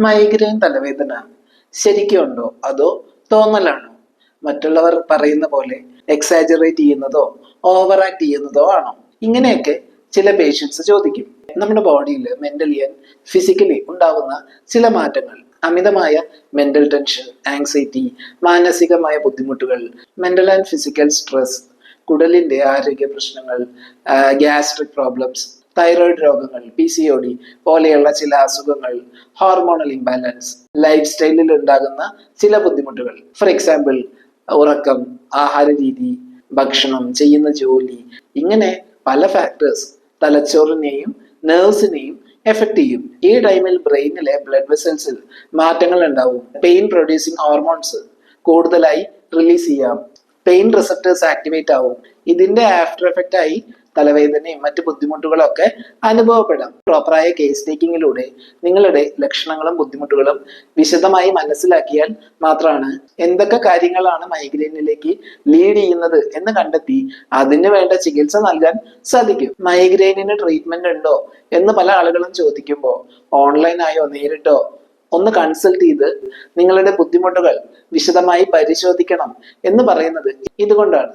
Migraine തലവേദന ശരിക്കും ഉണ്ടോ അതോ തോന്നലാണോ? മറ്റുള്ളവർ പറയുന്ന പോലെ എക്സാജറേറ്റ് ചെയ്യുന്നതോ ഓവർ ആക്ട് ചെയ്യുന്നതോ ആണോ? ഇങ്ങനെയൊക്കെ ചില പേഷ്യൻസ് ചോദിക്കും. നമ്മുടെ ബോഡിയിൽ മെന്റലി ആൻഡ് ഫിസിക്കലി ഉണ്ടാകുന്ന ചില മാറ്റങ്ങൾ, അമിതമായ മെന്റൽ ടെൻഷൻ, ആങ്സൈറ്റി, മാനസികമായ ബുദ്ധിമുട്ടുകൾ, മെന്റൽ ആൻഡ് ഫിസിക്കൽ സ്ട്രെസ്, കുടലിന്റെ ആരോഗ്യ പ്രശ്നങ്ങൾ, ഗ്യാസ്ട്രിക് പ്രോബ്ലംസ്, തൈറോയിഡ് രോഗങ്ങൾ, PCOD പോലെയുള്ള ചില അസുഖങ്ങൾ, ഹോർമോണൽ ഇംബാലൻസ്, ലൈഫ് സ്റ്റൈലിൽ ഉണ്ടാകുന്ന ചില ബുദ്ധിമുട്ടുകൾ, ഫോർ എക്സാമ്പിൾ ഉറക്കം, ആഹാര രീതി, ഭക്ഷണം, ചെയ്യുന്ന ജോലി, ഇങ്ങനെ പല ഫാക്ടേഴ്സ് തലച്ചോറിനെയും നെർവ്സിനെയും എഫക്ട് ചെയ്യും. ഈ ടൈമിൽ ബ്രെയിനിലെ ബ്ലഡ് വെസൽസിൽ മാറ്റങ്ങൾ ഉണ്ടാവും. പെയിൻ പ്രൊഡ്യൂസിങ് ഹോർമോൺസ് കൂടുതലായി റിലീസ് ചെയ്യാം. പെയിൻ റിസപ്റ്റേഴ്സ് ആക്ടിവേറ്റ് ആവും. ഇതിന്റെ ആഫ്റ്റർ എഫക്റ്റ് ആയി തലവേദനയും മറ്റു ബുദ്ധിമുട്ടുകളൊക്കെ അനുഭവപ്പെടാം. പ്രോപ്പറായ കേസ് ടേക്കിങ്ങിലൂടെ നിങ്ങളുടെ ലക്ഷണങ്ങളും ബുദ്ധിമുട്ടുകളും വിശദമായി മനസ്സിലാക്കിയാൽ മാത്രമാണ് എന്തൊക്കെ കാര്യങ്ങളാണ് മൈഗ്രെയിനിലേക്ക് ലീഡ് ചെയ്യുന്നത് എന്ന് കണ്ടെത്തി അതിന് വേണ്ട ചികിത്സ നൽകാൻ സാധിക്കും. മൈഗ്രെയിനിന് ട്രീറ്റ്മെന്റ് ഉണ്ടോ എന്ന് പല ആളുകളും ചോദിക്കുമ്പോൾ ഓൺലൈനായോ നേരിട്ടോ ഒന്ന് കൺസൾട്ട് ചെയ്ത് നിങ്ങളുടെ ബുദ്ധിമുട്ടുകൾ വിശദമായി പരിശോധിക്കണം എന്ന് പറയുന്നത് ഇതുകൊണ്ടാണ്.